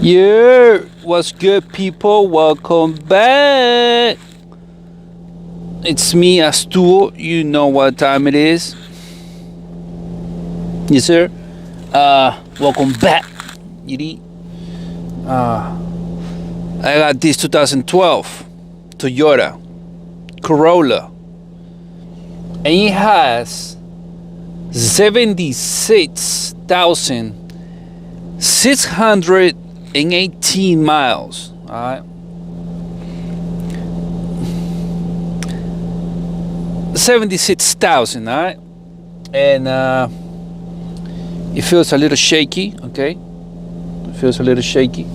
Yeah, what's good, people? Welcome back. It's me, Axtuo. You know what time it is. Yes, sir. Welcome back. I got this 2012 Toyota Corolla, and it has 76,618 miles. All right, 76,000. All right, and it feels a little shaky. Okay, it feels a little shaky.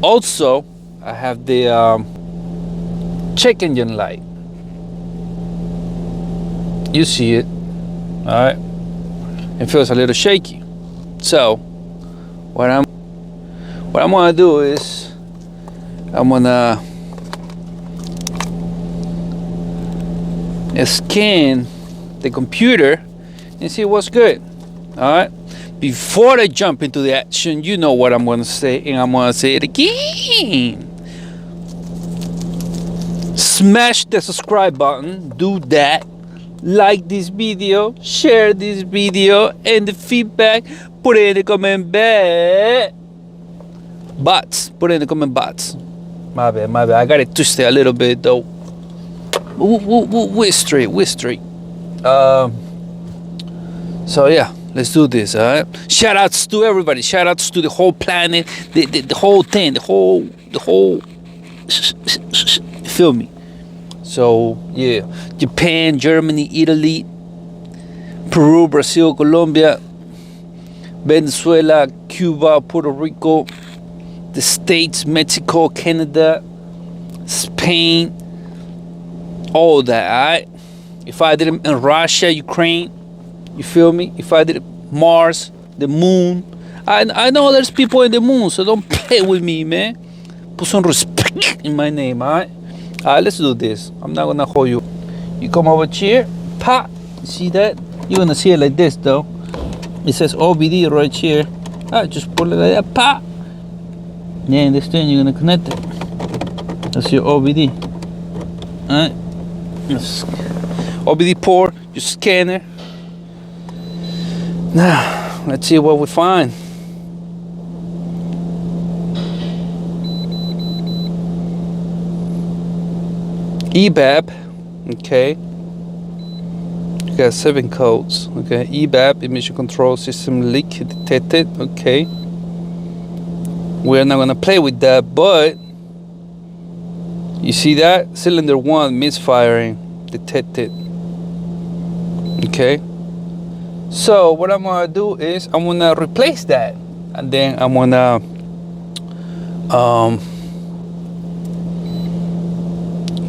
Also, I have the check engine light. You see it. All right, it feels a little shaky. So what I'm gonna do is I'm gonna scan the computer and see what's good. All right, before I jump into the action, you know what I'm gonna say, and I'm gonna say it again. Smash the subscribe button. Do that. Like this video, share this video, and the feedback, put it in the comment box. Put it in the comment box. My bad. I got it twisted a little bit though. We're straight. So yeah, let's do this. All right. Shout outs to everybody. Shout outs to the whole planet, the whole thing, the whole. Feel me? So yeah, Japan, Germany, Italy, Peru, Brazil, Colombia, Venezuela, Cuba, Puerto Rico, the States, Mexico, Canada, Spain, all that. Alright. If I did it in Russia, Ukraine, you feel me? If I did it Mars, the moon, I know there's people in the moon, so don't play with me, man. Put some respect in my name, alright? Alright, let's do this. I'm not gonna hold you. You come over here, pop. See that? You're gonna see it like this though. It says OBD right here. Alright, just pull it like that, pop. Then this thing you're gonna connect it. That's your OBD. Alright. OBD port, your scanner. Now, let's see what we find. EBAP, okay. You got 7 codes, okay. EBAP, emission control system leak detected, okay. We're not gonna play with that, but you see that? Cylinder 1 misfiring detected, okay. So what I'm gonna do is I'm gonna replace that, and then I'm gonna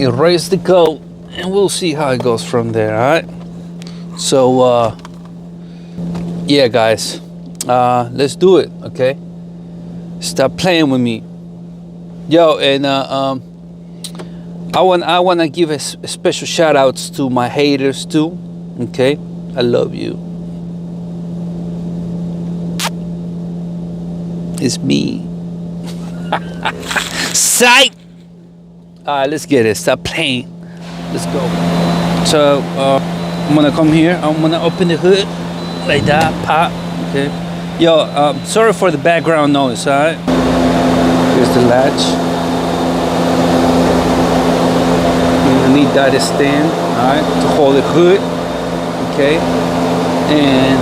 erase the code, and we'll see how it goes from there. All right, so yeah guys, let's do it. Okay, stop playing with me, yo. And I want to give a special shout outs to my haters too. Okay, I love you. It's me. Sight. Let's get it. Stop playing. Let's go. So I'm gonna come here. I'm gonna open the hood like that. Pop. Okay. Yo, sorry for the background noise. All right. Here's the latch. You're gonna need that stand. All right, to hold the hood. Okay. And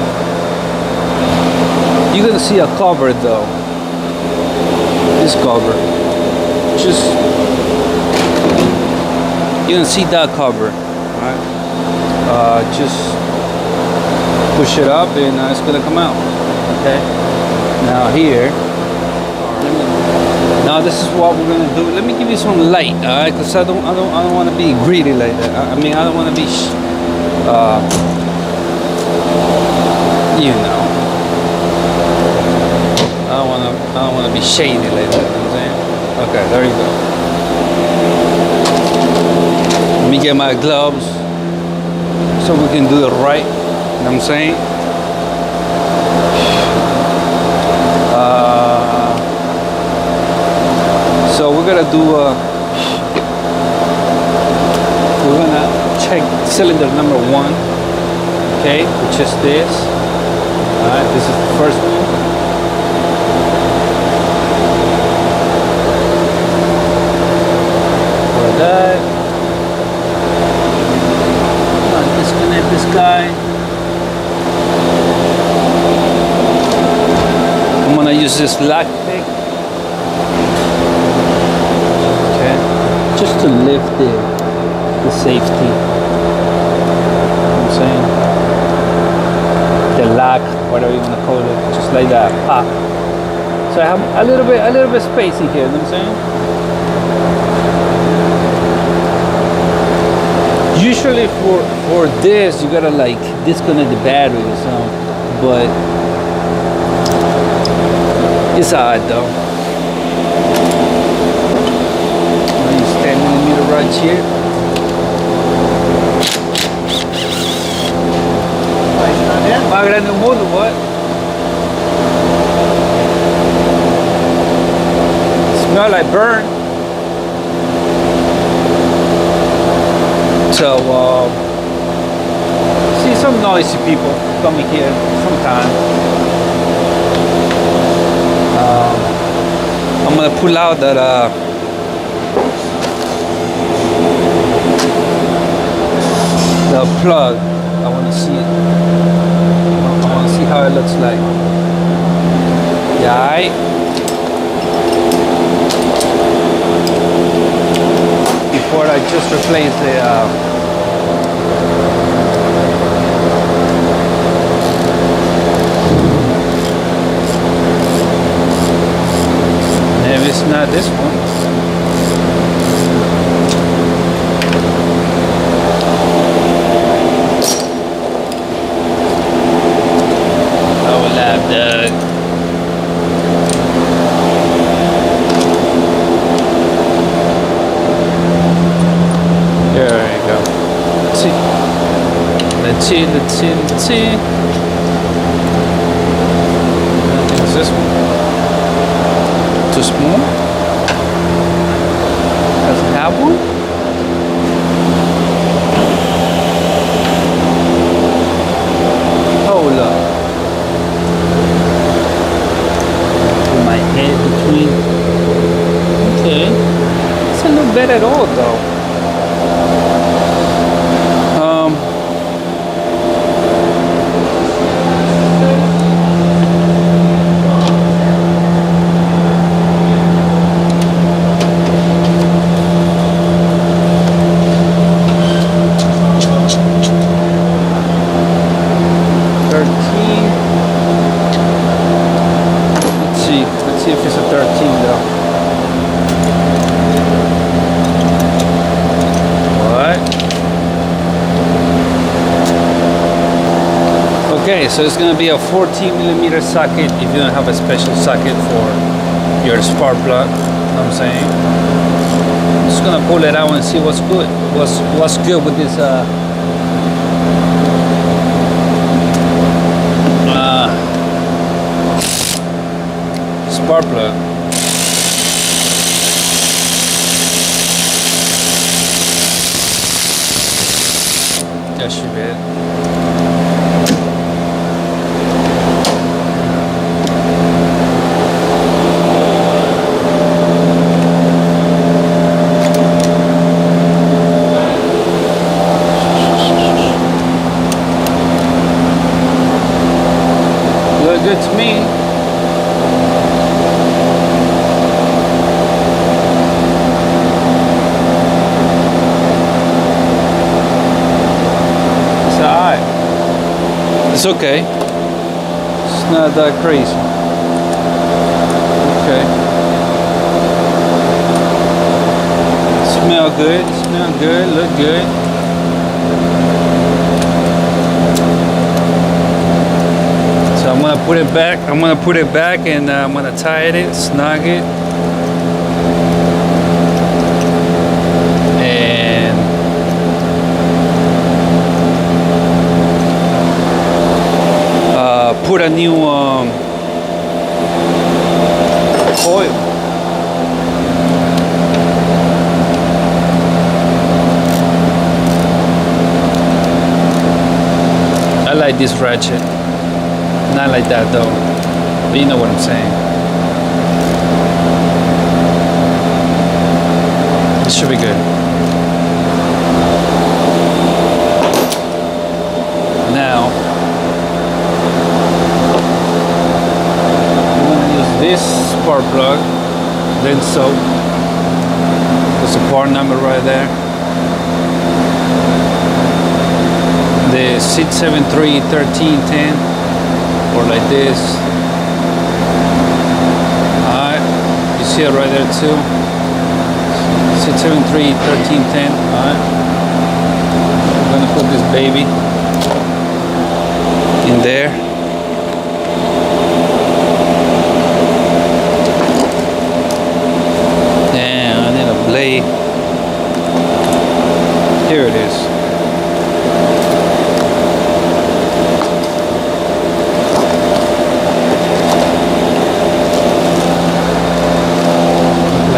you're gonna see a cover though. This cover. Just. You can see that cover, right? Just push it up and it's gonna come out. Okay. Now here. Now this is what we're gonna do. Let me give you some light, alright? Because I don't want to be greedy like that. I mean, I don't want to be, you know. I don't want to be shady like that. You know what I'm saying? Okay, there you go. Let me get my gloves so we can do it right. You know what I'm saying? check cylinder number 1, okay, which is this. All right, this is the first one. For that, disconnect this guy. I'm gonna use this lock pick, okay, just to lift the safety. You know what I'm saying? The lock, whatever you wanna call it, just like that, pop. So I have a little bit space in here. You know what I'm saying? Usually for this, you gotta like disconnect the battery or something, but it's alright though. I use 10mm right here. Más grande del mundo, what? Smell like burn. So, see some noisy people coming here sometimes. I'm gonna pull out that the plug. I wanna see it. I wanna see how it looks like. Yeah, before I just replace the maybe it's not this one. I will have the there you go. Let's see. I think it's this one. Too small? Doesn't have one? Hold up. Put my head between. Okay. Doesn't look bad at all though. 13. Okay, so it's going to be a 14mm socket if you don't have a special socket for your spark plug. You know what I'm saying? I'm just going to pull it out and see what's good. What's good with this spark plug. That should be it. Look good to me. It's okay. It's not that crazy. Okay. Smell good. Smell good. Look good. So I'm gonna put it back. I'm gonna put it back, and I'm gonna tie it, snug it, and put a new coil. like this ratchet. Not like that though, but you know what I'm saying. It should be good. Now I'm gonna use this spark plug, then so there's a part number right there. The 673-1310, or like this. Alright, you see it right there too. 673-1310. Alright, I'm gonna put this baby in there. Damn, I need a blade. Here it is.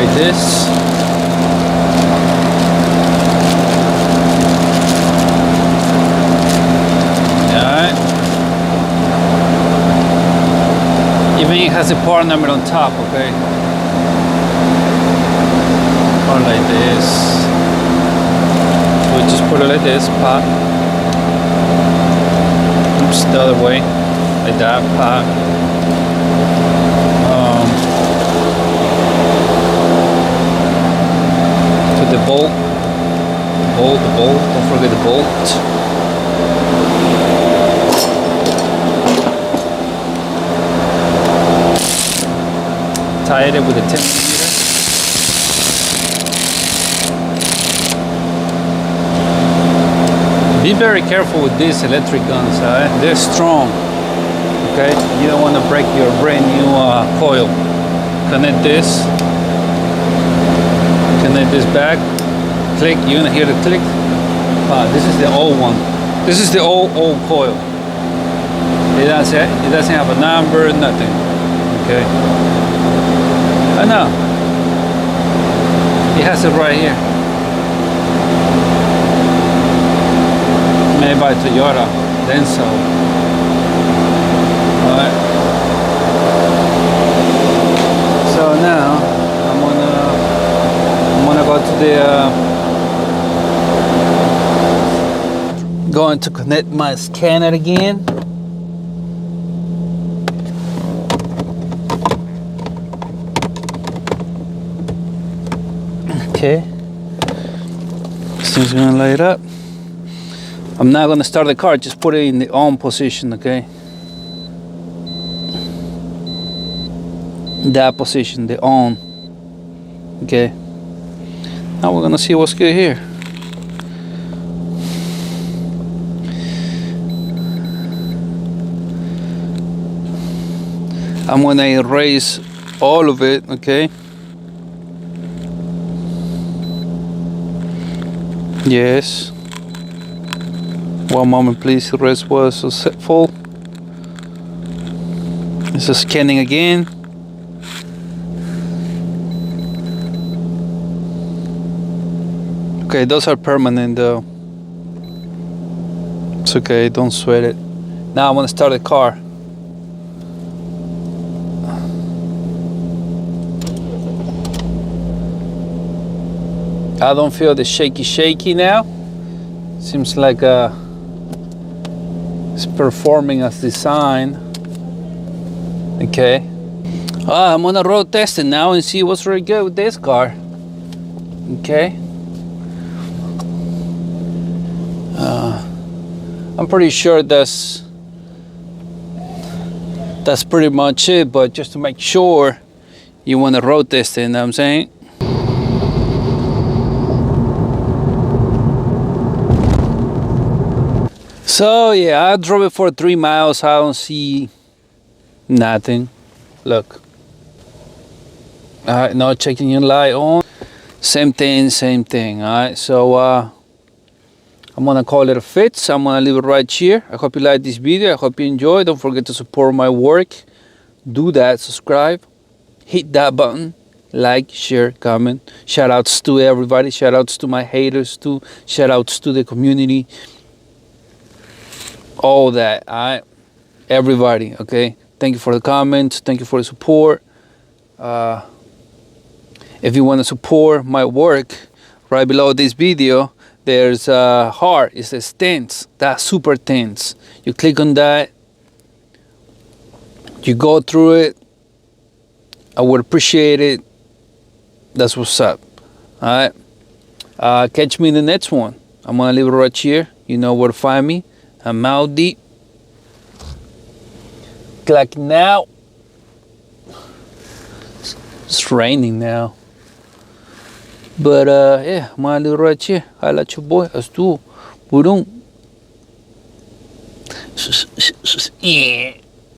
Like this. Alright. Even it has a part number on top, okay? Or like this. We just put it like this, pop. Oops, the other way. Like that, pop. The bolt, don't forget the bolt. Tied it with a 10mm. Be very careful with these electric guns, they're strong, okay? You don't want to break your brand new coil. Connect this. Connect this back, click, you're gonna hear the click. This is the old one. This is the old coil. It doesn't have a number, nothing. Okay. I know. It has it right here. Made by Toyota, then so. Alright. So now I'm gonna go to the going to connect my scanner again. Okay, this thing's gonna light up. I'm not gonna start the car, just put it in the on position, okay? That position, the on. Okay. Now we're gonna see what's good here. I'm gonna erase all of it, okay? Yes. One moment please, the rest was full. This is scanning again. Okay, those are permanent though. It's okay, don't sweat it. Now I'm gonna start the car. I don't feel the shaky now. Seems like it's performing as designed. Okay. I'm gonna road test it now and see what's really good with this car. Okay. I'm pretty sure that's pretty much it, but just to make sure, you want to road test it, you know what I'm saying? So yeah, I drove it for 3 miles. I don't see nothing. Look. Alright, no checking your light on. Same thing. Alright, so I'm gonna call it a fix. I'm gonna leave it right here. I hope you like this video. I hope you enjoy. Don't forget to support my work. Do that, subscribe, hit that button, like, share, comment. Shout outs to everybody. Shout outs to my haters too. Shout outs to the community. all that. All right, everybody. Okay, thank you for the comments. Thank you for the support. If you want to support my work, right below this video, there's a heart. It says tense. That's super tense. You click on that. You go through it. I would appreciate it. That's what's up. All right. Catch me in the next one. I'm gonna leave it right here. You know where to find me. I'm out deep. Clocking out. It's raining now. But yeah, I'm gonna leave it right here. I like your boy. Axtuo. Boom. Yeah.